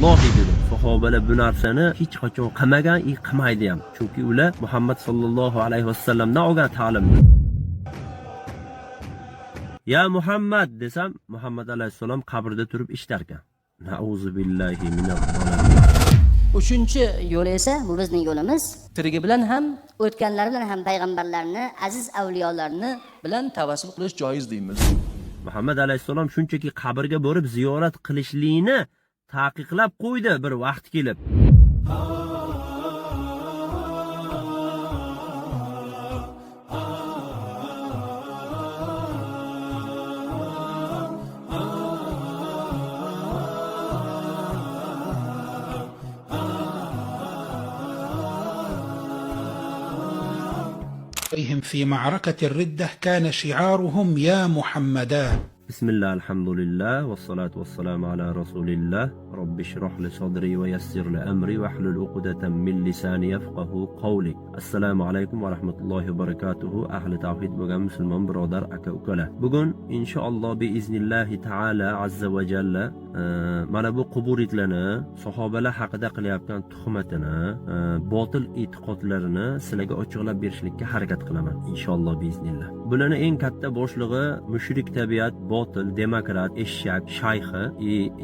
vallahi dedim. Sahobalar bu narsani hech qachon qilmagan, qilmaydi ham. Chunki ular Muhammad sallallohu alayhi vasallamdan olgan ta'limni. Ya Muhammad desam, Muhammad alayhissalom qabrda turib ishlar ekan. Nauzu billahi minaz zolimin. Uchinchi yo'l esa bu bizning yo'limiz. Tirigi bilan ham, o'tganlar bilan ham payg'ambarlarni, aziz avliyolarni bilan tavassut qilish joiz deymiz. Muhammad alayhissalom shunchaki qabrga borib ziyorat qilishlikni taqiqlab qo'ydi bir vaqt kelib. في معركة الردة كان شعارهم يا محمدا. بسم الله الحمد لله والصلاة والسلام على رسول الله. رب اشرح لي صدري ويسر لي أمري واحلل عقدة من لساني يفقه قولي. السلام عليكم ورحمة الله وبركاته. أهل توحيد بغن مسلمان برادر أكا أكلا. بغن إن شاء الله بإذن الله تعالى عز وجل mana bu quburitlarni sahobalar haqida qilayotgan tuhmatini, botil e'tiqodlarini sizlarga ochiqlab berishlikka harakat qilaman inshaalloh biiznillah. Bularning eng katta boshlig'i mushrik tabiat, botil, demokrat, eshak, shayxi,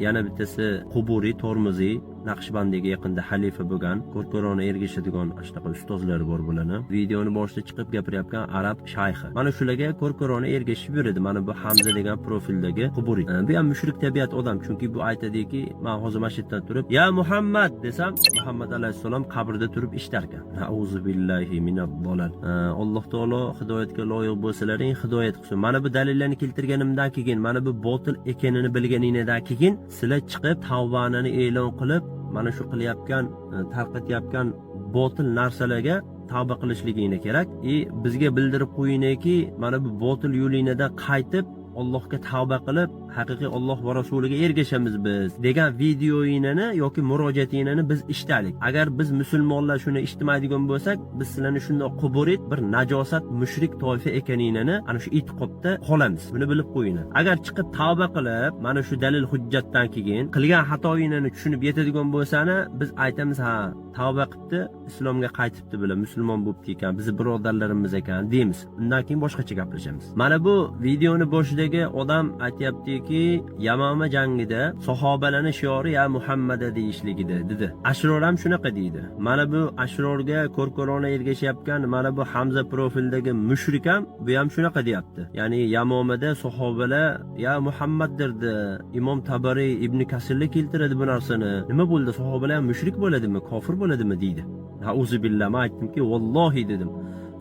yana bittasi quburi, Tormiziy, Naqshbandiga yaqinda xalifa bo'lgan, ko'rkorona ergashadigan shunaqa ustozlar bor bularni. Videoni boshida chiqib gapirayotgan arab shayxi. Mana shularga ko'rkorona ergashib yuradi. Mana bu Hamza degan profildagi quburi. Bu ham mushrik tabiat odam, chunki bu aytadiki, men hozir masjiddan turib, "Ya Muhammad" desam, Muhammad alayhissalom qabrda turib ishlar ekan. Nauzu billahi minaz zolal. Alloh taolo hidoyatga loyiq bo'lsalaring, hidoyat qilsin. Mana bu dalillarni keltirganimdan keyin, mana bu botil ekanini bilganingizdan keyin sizlar chiqib tavbanini e'lon qilib, mana shu qilayotgan, tarqatayotgan botil narsalarga tavba qilishligingni kerak. Bizga bildirib qo'yingki, mana bu botil yo'lingizdan qaytib Allohga tavba qilib, haqiqiy Alloh va rasuliga ergashamiz biz degan videoyingni yoki murojaatingni biz eshitalik. Agar biz musulmonlar shuni eshitmaydigan bo'lsak, biz sizlarni shunday quburit bir najosat mushrik toifa ekaningni ana shu e'tiqodda qolamiz. Buni bilib qo'yinglar. Agar chiqib tavba qilib, mana shu dalil hujjatdan keyin qilgan xatoyingni tushunib yetadigan bo'lsani, biz aytamiz, ha, tavba qilibdi, islomga qaytibdi, bular musulmon bo'libdi ekan, bizni birodarlarimiz ekan deymiz. Undan keyin boshqacha gaplashamiz. Mana bu videoni boshida odam aytayaptiki, Yamama jangida sahobalarning shiori ya Muhammada deyishligida dedi. Ashror ham shunaqa deydi. Mana bu Ashrorga ko'rkorona ergashayotgan mana bu Hamza profildagi mushrik ham bu ham shunaqa deyapti. Ya'ni Yamomada sahobalar ya Muhammad derdi. Imom Tabariy, Ibn Kasirlar keltiradi bu narsani. Nima bo'ldi? Sahobalar ham mushrik bo'ladimi, kofir bo'ladimi deydi. Auzu billah, men aytdimki, vallahi dedim.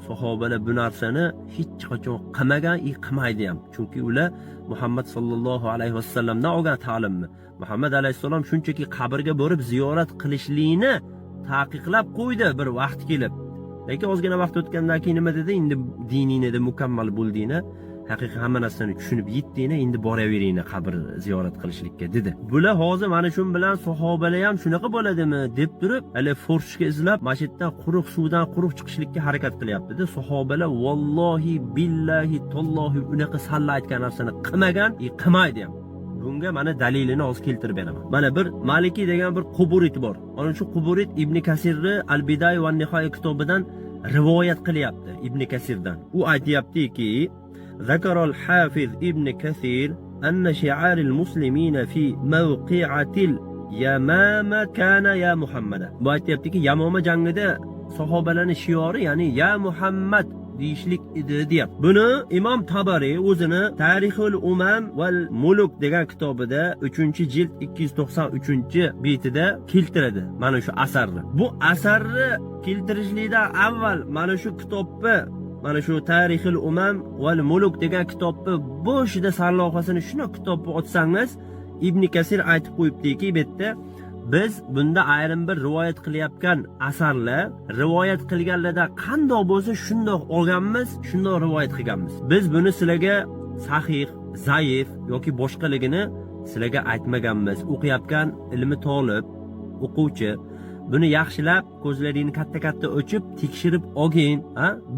Sahobalar bu narsani hech qachon qilmagan, qilmaydi ham. Chunki ular Muhammad sallallohu alayhi vasallamdan olgan ta'limni. Muhammad alayhissalom shunchaki qabrga borib ziyorat qilishlikni taqiqlab qo'ydi bir vaqt kelib. Lekin ozgina vaqt o'tgandan keyin nima dedi? Endi diningizda mukammal bo'ldingni, haqiqiy hamma narsani tushunib yetdingni, endi boraveringni qabr ziyorat qilishlikka dedi. Bular hozir mana shu bilan sahobalar ham shunaqa bo'ladimi deb turib, hali forshga izlab masjiddan quruq suvdan quruq chiqishlikka harakat qilyapti-da. Sahobalar vallahi billahi tollohi unaqa salla aytgan narsani qilmagan, qilmaydi ham. Bunga mana dalilini hozir keltirib beraman. Mana bir Maliki degan bir quburit bor. Ana shu quburit Ibn Kasirni Al-Bidoya va Nihoya kitobidan rivoyat qilyapti, Ibn Kasirdan. U aytayaptiki, ذكر الحافظ ابن كثير أن شعار المسلمين في موقعة اليمامة كان يا محمد. Bu aytayaptiki, Yamoma jangida sahobalarning shiori, ya'ni ya Muhammad deyishlik edi deyapti. Buni Imom Tabariy o'zini Tarixul Umam val Muluk degan kitobida 3-jild 293-betida keltiradi mana shu asarni. Bu asarni keltirishlikdan avval mana shu kitobni, mana shu Tarixul Umam val Muluk degan kitobni boshida sarlavhasini shuni kitobni ochsangiz, Ibn Kasir aytib qo'yibdiki, bu yerda biz bunda ayrim bir rivoyat qilayotgan asarlar, rivoyat qilganlarda qanday bo'lsa shundoq olganmiz, shundoq rivoyat qilganmiz. Biz buni sizlarga sahih, zaif yoki boshqaligini sizlarga aytmaganmiz. O'qiyotgan ilmi tolib, o'quvchi buni yaxshilab ko'zlaringni katta-katta ochib tekshirib olgin.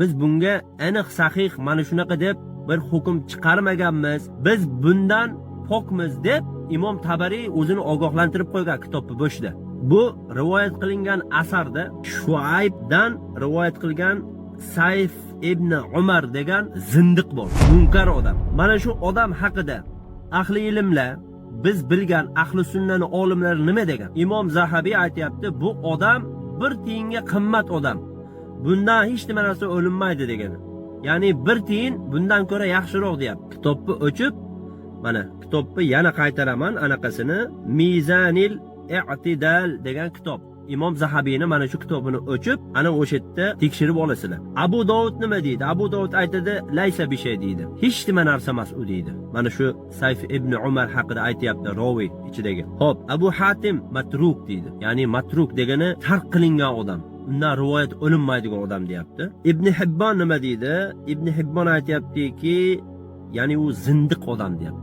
Biz bunga aniq sahih mana shunaqa deb bir hukm chiqarmaganmiz. Biz bundan pokmiz deb Imom Tabariy o'zini ogohlantirib qo'ygan kitobni boshida. Bu rivoyat qilingan asarda Shuaybdan rivoyat qilgan Sayf ibn Umar degan zindiq bor, munkar odam. Mana shu odam haqida ahli ilmlar, biz bilgan ahli sunnani olimlari nima degan? Imom Zahabiy aytayapti, bu odam bir tiyinga qimmat odam. Bundan hech nima narsa o'linmaydi degan. Ya'ni bir tiyin bundan ko'ra yaxshiroq deyapti. Kitobni o'chib, mana kitobni yana qaytaraman, anaqasini Mizanil I'tidal degan kitob. Imom Zahabiyni mana shu kitobini o'chib, ana o'sha yerda tekshirib olasizlar. Abu Dovud nima deydi? Abu Dovud aytadi, laysa bi shay deydi. Hech nima narsa emas u deydi. Mana shu Sayf ibn Umar haqida aytayapti rawi ichidagi. Xo'p, Abu Hatim matruk deydi. Ya'ni matruk degani tark qilingan odam. Undan rivoyat olinmaydigan odam deyapti. Ibn Hibbon nima deydi? Ibn Hibbon aytayaptiki, ya'ni u zindiq odam deyapti.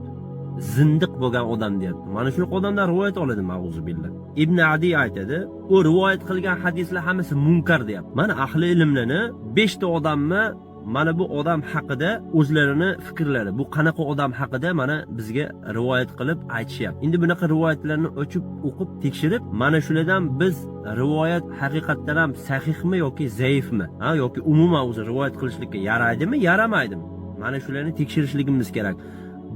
Zindiq bo'lgan odam deyapti. Mana shu odamdan rivoyat oladi, ma'uzu billah. Ibn Adi aytadi, u rivoyat qilgan hadislar hammasi munkar deyapti. Mana ahli ilmlarni 5 ta odamni mana bu odam haqida o'zlarini fikrlari, bu qanaqa odam haqida mana bizga rivoyat qilib aytishyapti. Endi bunaqa rivoyatlarni o'chib, o'qib, tekshirib, mana shulardan biz rivoyat haqiqatdan ham sahihmi yoki zaifmi, yoki umuman o'zi rivoyat qilishlikka yaraydimi, yaramaydimi? Mana shularni tekshirishligimiz kerak.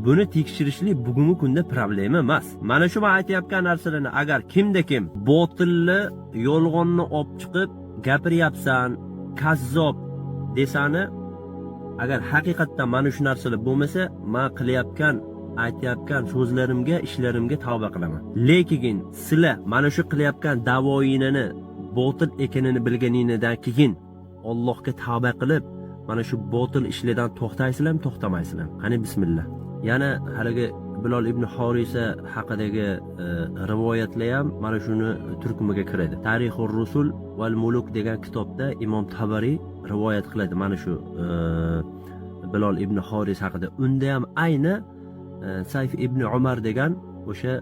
Buni tekshirishlik bugungi kunda problema emas. Mana shu men aytayotgan narsalarni agar kimda kim botilni, yolg'onni olib chiqib gapiryapsan, kazzob desani, agar haqiqatdan mana shu narsalar bo'lmasa, men qilayotgan, aytayotgan so'zlarimga, ishlarimga tavba qilaman. Lekin sizlar mana shu qilayotgan da'voyinini botil ekanini bilganingizdan keyin Allohga tavba qilib, mana shu botil ishlardan to'xtaysizlarmi, to'xtamaysizlarmi? Qani bismillah. Yana haligi Bilol ibn Horisa haqidagi rivoyatlar ham mana shuni turkumiga kiradi. Tarixur Rusul val Muluk degan kitobda Imom Tabariy rivoyat qiladi mana shu Bilol ibn Horis haqida. Unda ham ayni Sayf ibn Umar degan o'sha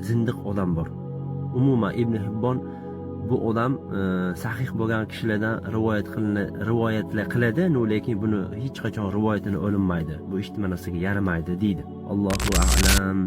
zindiq odam bor. Umuman Ibn Hibbon bu odam sahih bo'lgan kishilardan rivoyatlar qiladi, lekin buni hech qachon rivoyatini olinmaydi. Bu eshitma narsaga yaramaydi deydi. Allohu a'lam.